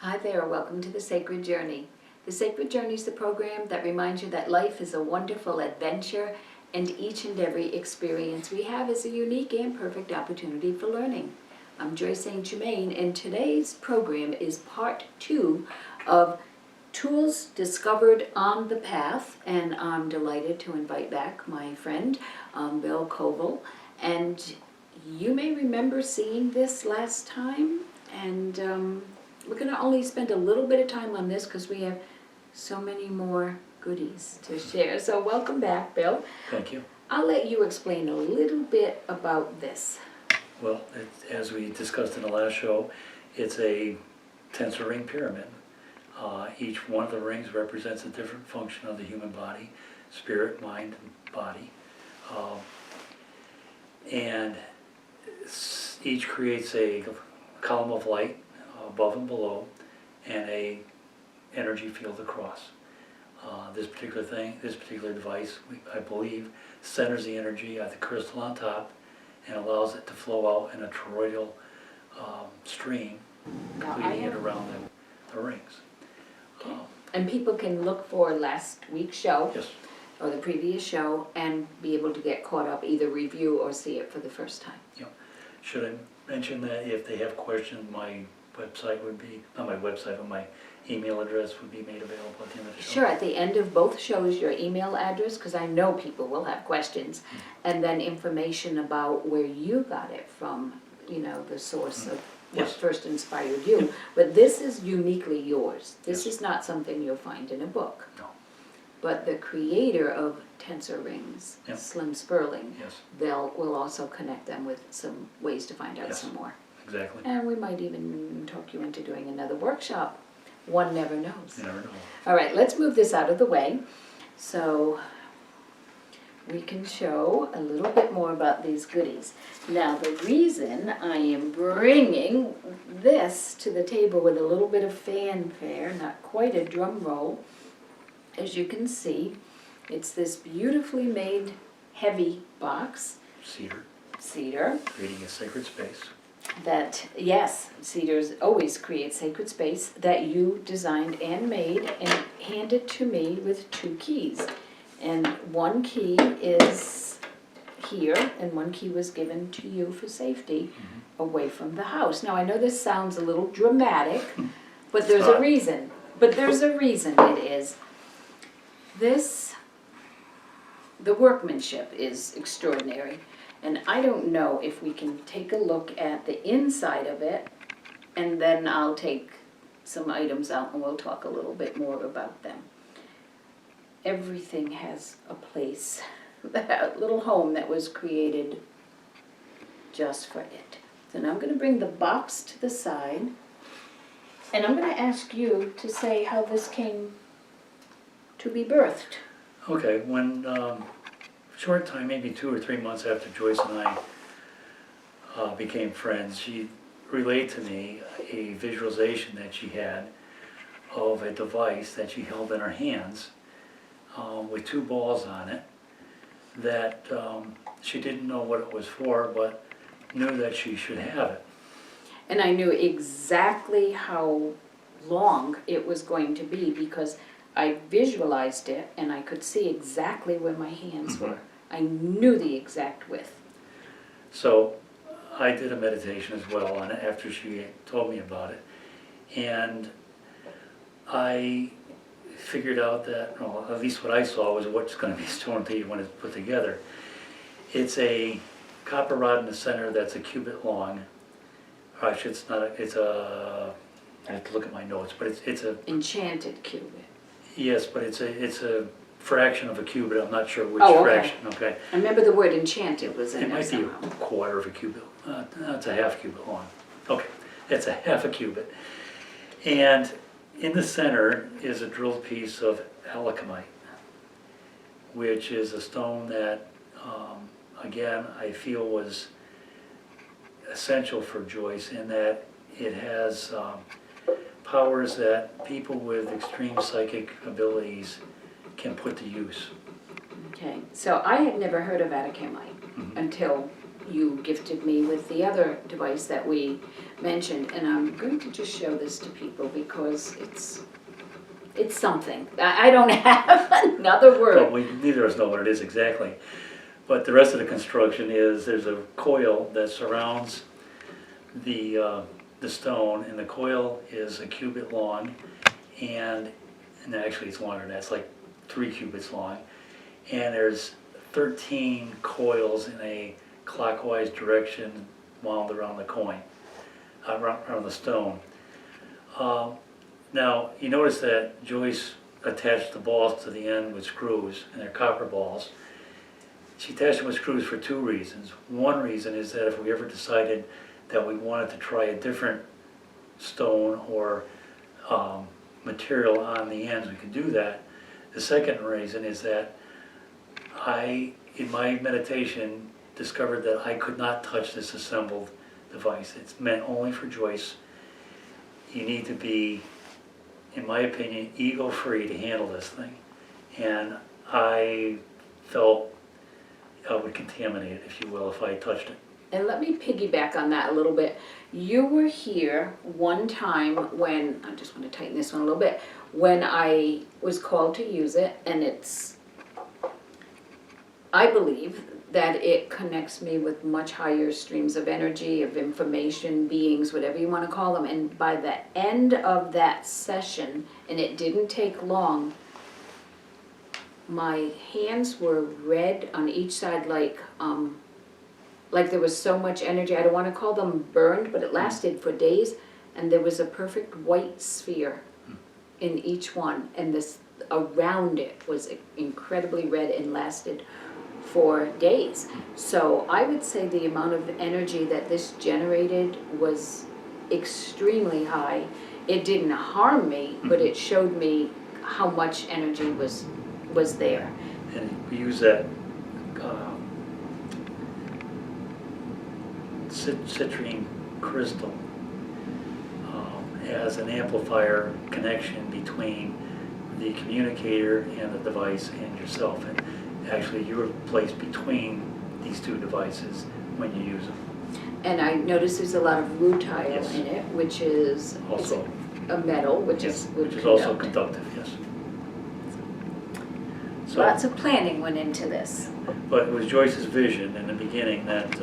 Hi there, welcome to The Sacred Journey. The Sacred Journey is the program that reminds you that life is a wonderful adventure and each and every experience we have is a unique and perfect opportunity for learning. I'm Joyce St. Germain, and today's program is part 2 of Tools Discovered on the Path, and I'm delighted to invite back my friend Bill Koval. And you may remember seeing this last time, and we're going to only spend a little bit of time on this because we have so many more goodies to share. So welcome back, Bill. Thank you. I'll let you explain a little bit about this. Well, as we discussed in the last show, it's a tensor ring pyramid. Each one of the rings represents a different function of the human body, spirit, mind, and body. And each creates a column of light above and below, and a energy field across. This particular device, I believe, centers the energy at the crystal on top and allows it to flow out in a toroidal stream, completing it around the rings. Okay. And people can look for last week's show, Yes. or the previous show, and be able to get caught up, either review or see it for the first time. Yeah. Should I mention that if they have questions, my website would be, not my website, but my email address would be made available at the end of the show. Sure, at the end of both shows, your email address, because I know people will have questions, and then information about where you got it from, you know, the source of what Yes. first inspired you. But this is uniquely yours. This Yes. is not something you'll find in a book. No. But the creator of tensor rings, Yep. Slim Sperling, Yes, we'll also connect them with some ways to find out Yes. some more. exactly. And we might even talk you into doing another workshop. One never knows. You never know. All right, let's move this out of the way so we can show a little bit more about these goodies. Now, the reason I am bringing this to the table with a little bit of fanfare, not quite a drum roll, as you can see, it's this beautifully made heavy box, cedar, Creating a sacred space. that, yes, cedars always create sacred space, that you designed and made and handed to me with 2 keys. And one key is here, and one key was given to you for safety away from the house. Now, I know this sounds a little dramatic, but there's a reason. But there's a reason it is. The workmanship is extraordinary. And I don't know if we can take a look at the inside of it, and then I'll take some items out and we'll talk a little bit more about them. Everything has a place, that little home that was created just for it. So now I'm going to bring the box to the side, and I'm going to ask you to say how this came to be birthed. Okay, when short time, maybe 2 or 3 months after Joyce and I became friends, she relayed to me a visualization that she had of a device that she held in her hands with 2 balls on it that she didn't know what it was for, but knew that she should have it. And I knew exactly how long it was going to be because I visualized it and I could see exactly where my hands were. I knew the exact width. So I did a meditation as well on it after she told me about it. And I figured out that, well, at least what I saw was what's going to be shown to you when it's put together. It's a copper rod in the center that's a cubit long. Or actually, it's not, I have to look at my notes, but it's a... Enchanted cubit. Yes, but it's a fraction of a cubit. I'm not sure which fraction. Okay. I remember the word enchanted was in It there might somehow. be a quarter of a cubit. It's a half cubit long. Okay, it's a half a cubit. And in the center is a drilled piece of alakimite, which is a stone that, again, I feel was essential for Joyce in that it has powers that people with extreme psychic abilities can put to use. Okay, so I had never heard of atacamite until you gifted me with the other device that we mentioned, and I'm going to just show this to people because it's something. I don't have another But word. neither of us know what it is exactly. But the rest of the construction is, there's a coil that surrounds the stone, and the coil is a cubit long, and actually it's longer than that, it's like 3 cubits long. And there's 13 coils in a clockwise direction wound around the coin, around the stone. Now, you notice that Joyce attached the balls to the end with screws, and they're copper balls. She attached them with screws for 2 reasons. One reason is that if we ever decided that we wanted to try a different stone or material on the ends, we could do that. The second reason is that I, in my meditation, discovered that I could not touch this assembled device. It's meant only for Joyce. You need to be, in my opinion, ego-free to handle this thing. And I felt I would contaminate it, if you will, if I touched it. And let me piggyback on that a little bit. You were here one time when, I just want to tighten this one a little bit, when I was called to use it, and I believe that it connects me with much higher streams of energy, of information, beings, whatever you want to call them. And by the end of that session, and it didn't take long, my hands were red on each side, like there was so much energy. I don't want to call them burned, but it lasted for days, and there was a perfect white sphere in each one, and this around it was incredibly red and lasted for days. So I would say the amount of energy that this generated was extremely high. It didn't harm me, but it showed me how much energy was there. And we use that citrine crystal as an amplifier connection between the communicator and the device and yourself. And actually you're placed between these 2 devices when you use them. And I noticed there's a lot of rutile Yes. in it, which is Also, a metal, which yes, would which is also conduct. conductive, yes. So, Lots of planning went into this. but it was Joyce's vision in the beginning that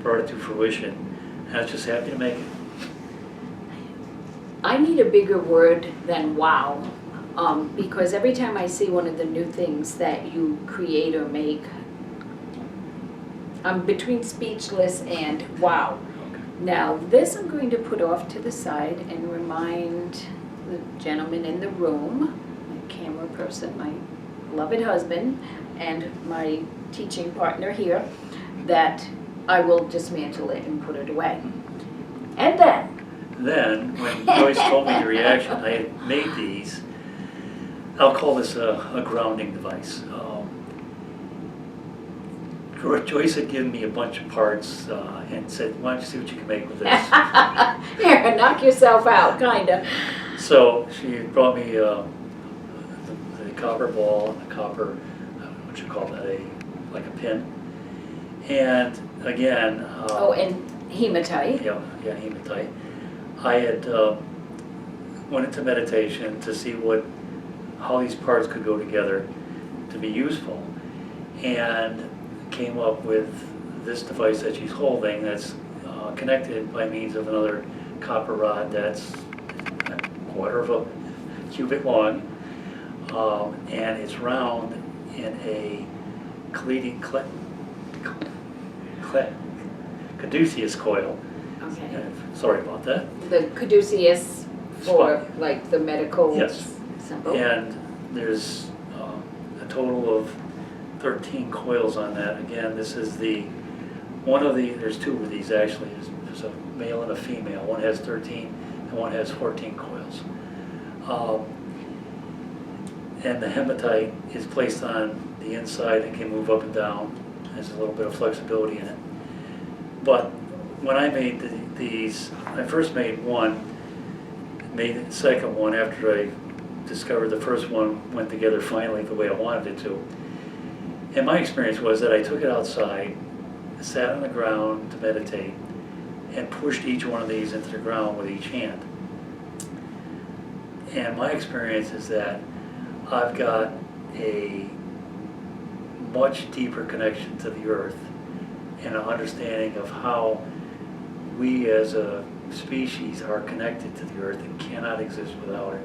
brought it to fruition. And I was just happy to make it. I need a bigger word than wow, because every time I see one of the new things that you create or make, I'm between speechless and wow. Okay. Now, this I'm going to put off to the side and remind the gentleman in the room, my camera person, my beloved husband, and my teaching partner here, that I will dismantle it and put it away. And Then, when Joyce told me the reaction, I had made these. I'll call this a grounding device. Joyce had given me a bunch of parts and said, why don't you see what you can make with this? here, knock yourself out, kinda. So she brought me the copper ball and the copper, I don't know what you call that, like a pin. And again, Oh, and hematite. yeah, hematite. I had went into meditation to see how these parts could go together to be useful, and came up with this device that she's holding that's connected by means of another copper rod that's a quarter of a cubit long, and it's round in a caduceus coil. Okay. Sorry about that. The caduceus for Spot. like the medical Yes. symbol. And there's a total of 13 coils on that. Again, this is there's 2 of these actually. There's a male and a female. One has 13 and one has 14 coils. And the hematite is placed on the inside and can move up and down. There's a little bit of flexibility in it. But when I made these, I first made one, made the second one after I discovered the first one went together finally the way I wanted it to. And my experience was that I took it outside, sat on the ground to meditate, and pushed each one of these into the ground with each hand. And my experience is that I've got a much deeper connection to the earth and an understanding of how we as a species are connected to the earth and cannot exist without it.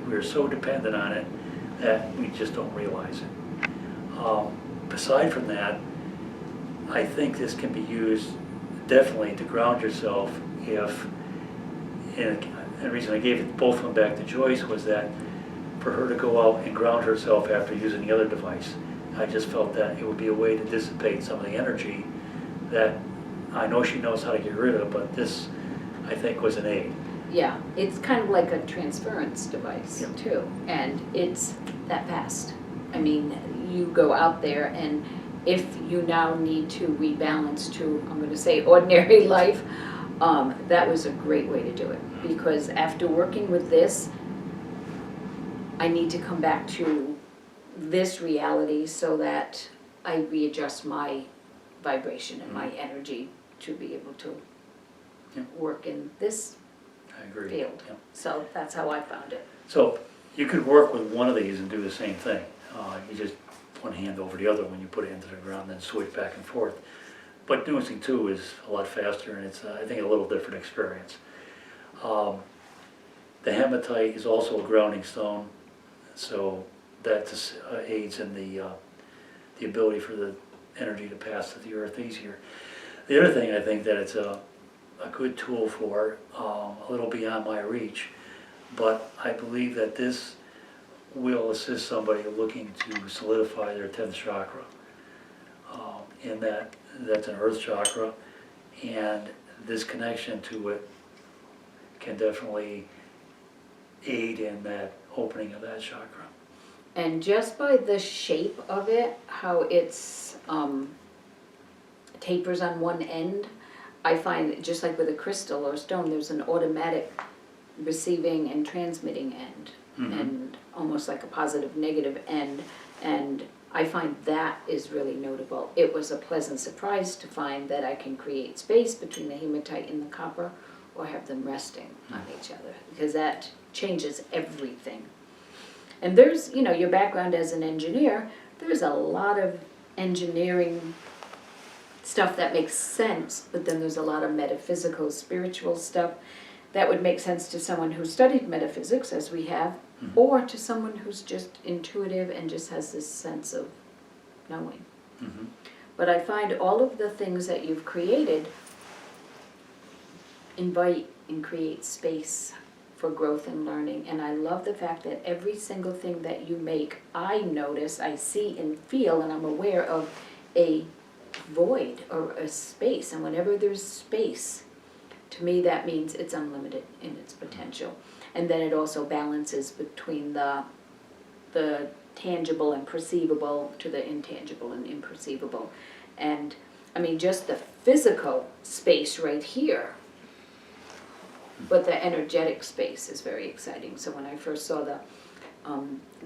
We're so dependent on it that we just don't realize it. Aside from that, I think this can be used definitely to ground yourself and the reason I gave both of them back to Joyce was that for her to go out and ground herself after using the other device, I just felt that it would be a way to dissipate some of the energy that I know she knows how to get rid of, but this, I think, was an aid. Yeah, it's kind of like a transference device Yep. too, and it's that fast. I mean, you go out there and if you now need to rebalance to, I'm going to say, ordinary life, that was a great way to do it. Because after working with this, I need to come back to this reality so that I readjust my vibration and my energy to be able to Yep. work in this I agree. field. Yep. So that's how I found it. So you could work with one of these and do the same thing. You just one hand over the other when you put it into the ground, then switch back and forth. But doing two is a lot faster, and it's, I think, a little different experience. The hematite is also a grounding stone, so that aids in the ability for the energy to pass to the earth easier. The other thing I think that it's a good tool for, a little beyond my reach, but I believe that this will assist somebody looking to solidify their 10th chakra. In that's an earth chakra, and this connection to it can definitely aid in that opening of that chakra. And just by the shape of it, how it's tapers on one end, I find that just like with a crystal or stone, there's an automatic receiving and transmitting end, and almost like a positive negative end, and I find that is really notable. It was a pleasant surprise to find that I can create space between the hematite and the copper, or have them resting on each other, because that changes everything. And there's, you know, your background as an engineer, there's a lot of engineering stuff that makes sense, but then there's a lot of metaphysical, spiritual stuff that would make sense to someone who studied metaphysics, as we have, or to someone who's just intuitive and just has this sense of knowing. But I find all of the things that you've created invite and create space for growth and learning, and I love the fact that every single thing that you make, I notice, I see and feel, and I'm aware of a void or a space, and whenever there's space, to me that means it's unlimited in its potential. And then it also balances between the tangible and perceivable to the intangible and imperceivable. And I mean, just the physical space right here, but the energetic space is very exciting. So when I first saw the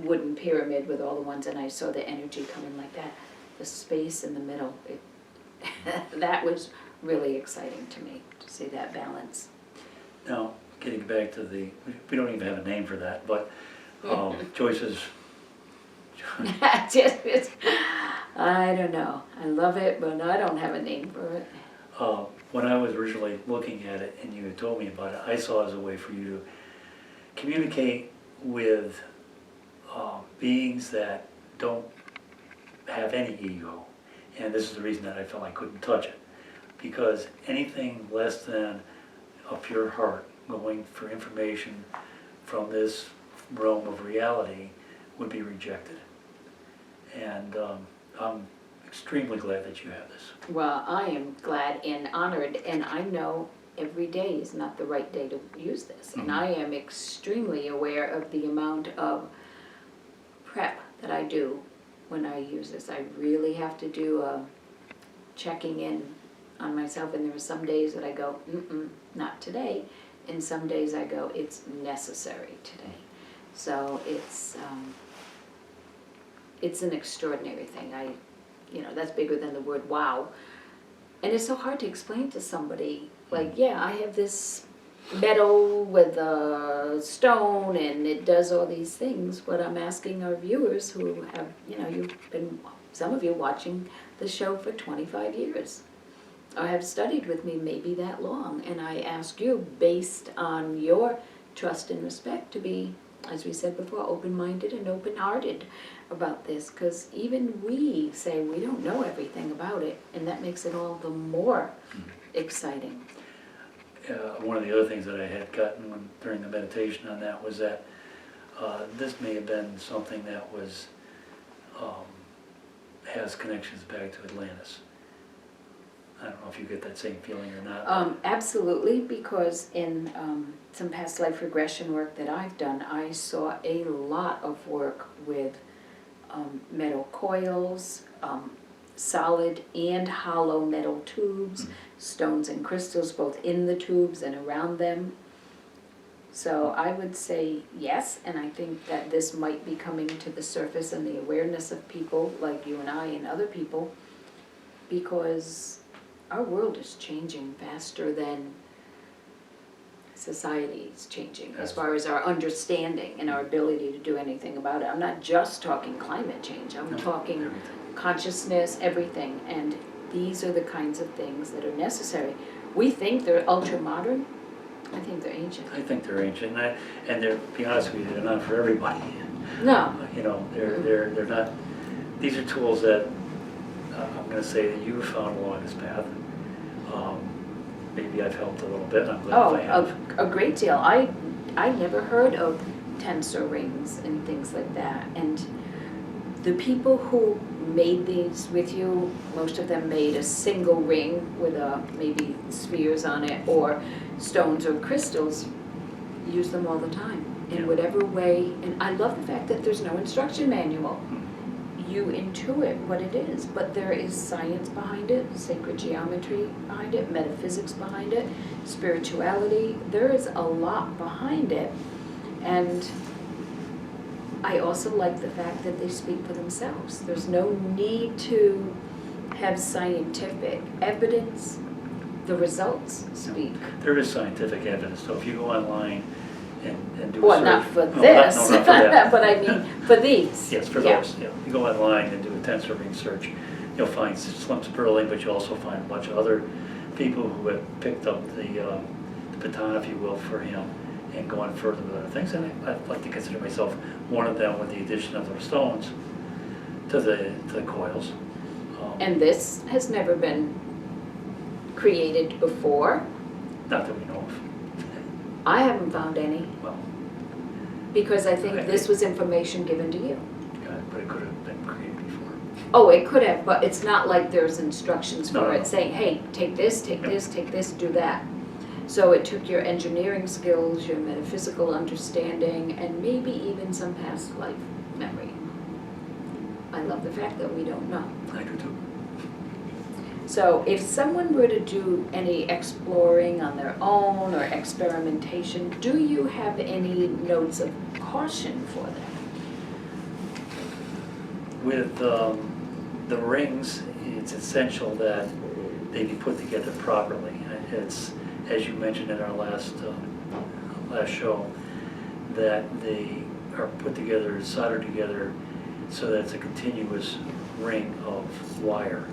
wooden pyramid with all the ones, and I saw the energy coming like that, the space in the middle, that was really exciting to me, to see that balance. Now, getting back to we don't even have a name for that, but Joyce's. I don't know. I love it, but I don't have a name for it. When I was originally looking at it and you had told me about it, I saw it as a way for you to communicate with beings that don't have any ego. And this is the reason that I felt I couldn't touch it. Because anything less than a pure heart going for information from this realm of reality would be rejected. And I'm extremely glad that you have this. Well, I am glad and honored, and I know every day is not the right day to use this. And I am extremely aware of the amount of prep that I do when I use this. I really have to do checking in on myself, and there are some days that I go, not today, and some days I go, it's necessary today. So it's an extraordinary thing. you know, that's bigger than the word wow. And it's so hard to explain to somebody, like, yeah, I have this metal with a stone and it does all these things. What I'm asking our viewers who have, you know, you've been, some of you watching the show for 25 years, or have studied with me maybe that long, and I ask you, based on your trust and respect, to be, as we said before, open-minded and open-hearted about this, because even we say we don't know everything about it, and that makes it all the more exciting. One of the other things that I had gotten during the meditation on that was that this may have been something that was has connections back to Atlantis. I don't know if you get that same feeling or not. Absolutely, because in some past life regression work that I've done, I saw a lot of work with metal coils, solid and hollow metal tubes, stones and crystals both in the tubes and around them. So I would say yes, and I think that this might be coming to the surface and the awareness of people like you and I and other people, because our world is changing faster than society is changing, as far as our understanding and our ability to do anything about it. I'm not just talking climate change, I'm talking Everything. consciousness, everything, and these are the kinds of things that are necessary. We think they're ultra-modern, I think they're ancient. I think they're ancient, and they're, to be honest with you, they're not for everybody. No. You know, they're not, these are tools that I'm going to say that you found along this path. Maybe I've helped a little bit, I'm glad if I have. A great deal. I never heard of tensor rings and things like that. And the people who made these with you, most of them made a single ring with maybe spheres on it, or stones or crystals, use them all the time in whatever way. And I love the fact that there's no instruction manual. You intuit what it is, but there is science behind it, sacred geometry behind it, metaphysics behind it, spirituality. There is a lot behind it, and I also like the fact that they speak for themselves. There's no need to have scientific evidence. The results speak. There is scientific evidence, so if you go online and do a search. Well, not for No, this, not for that. but I mean for these. Yes, for those, yeah. You go online and do a tensor ring search, you'll find Slim Sperling, but you'll also find a bunch of other people who have picked up the baton, if you will, for him, and gone further with other things. And I'd like to consider myself one of them, with the addition of those stones to the coils. And this has never been created before. Not that we know of. I haven't found any, Well, because I think this was information given to you. but it could have been created before. Oh, it could have, but it's not like there's instructions No, for no, it no. saying, hey, take this, do that. So it took your engineering skills, your metaphysical understanding, and maybe even some past life memory. I love the fact that we don't know. I do too. So if someone were to do any exploring on their own or experimentation, do you have any notes of caution for them? With the rings, it's essential that they be put together properly. It's, as you mentioned in our last show, that they are put together, soldered together, so that it's a continuous ring of wire.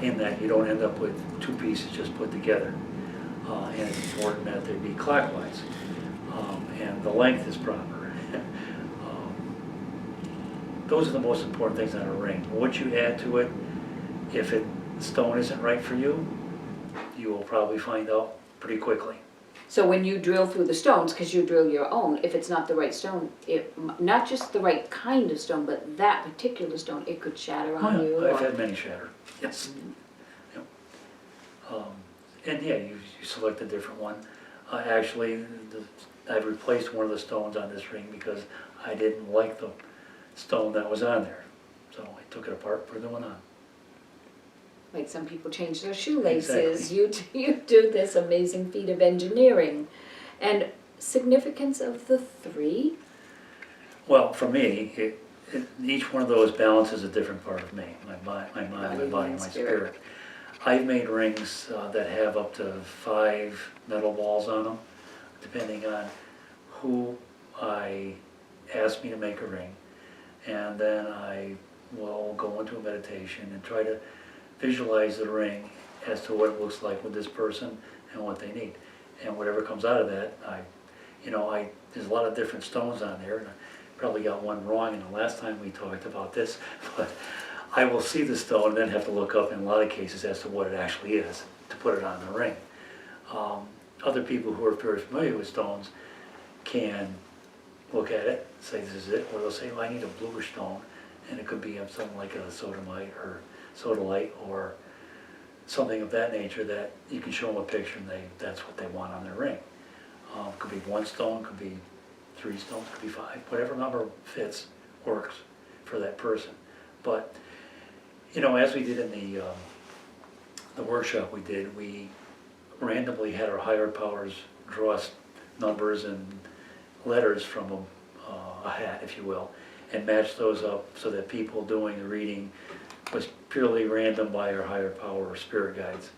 In that you don't end up with two pieces just put together. And it's important that they be clockwise. And the length is proper. Those are the most important things on a ring. What you add to it, if the stone isn't right for you, you will probably find out pretty quickly. So when you drill through the stones, because you drill your own, if it's not the right stone, not just the right kind of stone, but that particular stone, it could shatter on you. I've or- had many shatter, yes. Yep. And yeah, you select a different one. Actually, I've replaced one of the stones on this ring because I didn't like the stone that was on there. So I took it apart, put a new one on. Like some people change their shoelaces. Exactly. You do this amazing feat of engineering. And significance of the three? Well, for me, each one of those balances a different part of me, my mind, my body, and my spirit. I've made rings that have up to 5 metal balls on them, depending on who I ask me to make a ring. And then I will go into a meditation and try to visualize the ring as to what it looks like with this person and what they need. And whatever comes out of that, there's a lot of different stones on there, and I probably got one wrong in the last time we talked about this, but I will see the stone and then have to look up in a lot of cases as to what it actually is to put it on the ring. Other people who are very familiar with stones can look at it, say this is it, or they'll say, well, I need a bluer stone, and it could be something like a sodamite or sodalite or something of that nature that you can show them a picture and that's what they want on their ring. Could be 1 stone, could be 3 stones, could be 5, whatever number fits, works for that person. But, as we did in the workshop we randomly had our higher powers draw us numbers and letters from a hat, if you will, and match those up so that people doing the reading was purely random by our higher power or spirit guides.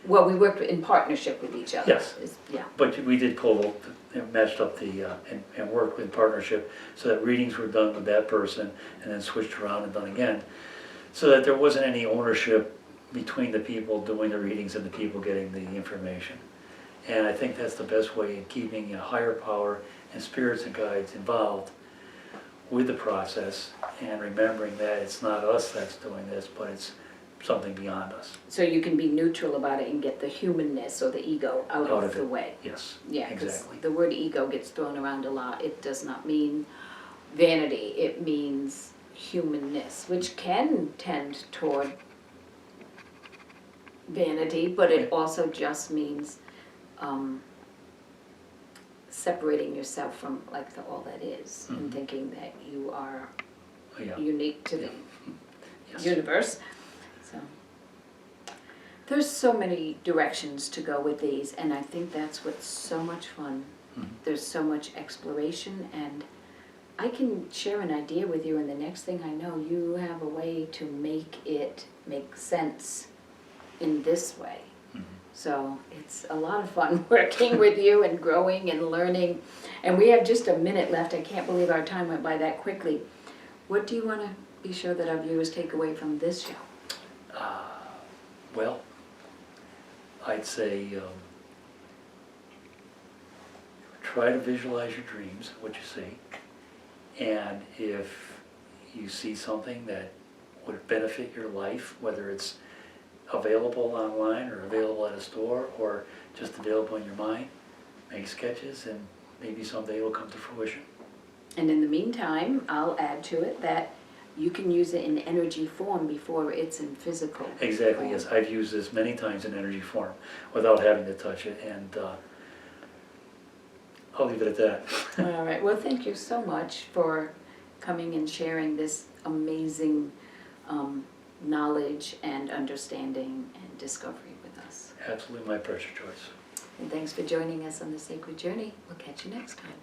Well, we worked in partnership with each other. Yes. Yeah. But we did pull and matched up and worked in partnership so that readings were done with that person and then switched around and done again, so that there wasn't any ownership between the people doing the readings and the people getting the information. And I think that's the best way in keeping a higher power and spirits and guides involved with the process, and remembering that it's not us that's doing this, but it's something beyond us. So you can be neutral about it and get the humanness or the ego out of the way. Yes, Yeah, 'cause exactly. the word ego gets thrown around a lot. It does not mean vanity. It means humanness, which can tend toward vanity, but it also just means separating yourself from all that is, and thinking that you are unique to the universe. So there's so many directions to go with these, and I think that's what's so much fun. There's so much exploration, and I can share an idea with you, and the next thing I know, you have a way to make it make sense in this way. So it's a lot of fun working with you and growing and learning. And we have just a minute left. I can't believe our time went by that quickly. What do you want to be sure that our viewers take away from this show? Well, I'd say try to visualize your dreams, what you see. And if you see something that would benefit your life, whether it's available online or available at a store or just available in your mind, make sketches and maybe someday it'll come to fruition. And in the meantime, I'll add to it that you can use it in energy form before it's in physical Exactly, form. yes. I've used this many times in energy form without having to touch it, and I'll leave it at that. All right, well, thank you so much for coming and sharing this amazing knowledge and understanding and discovery with us. Absolutely my precious choice. And thanks for joining us on the Sacred Journey. We'll catch you next time.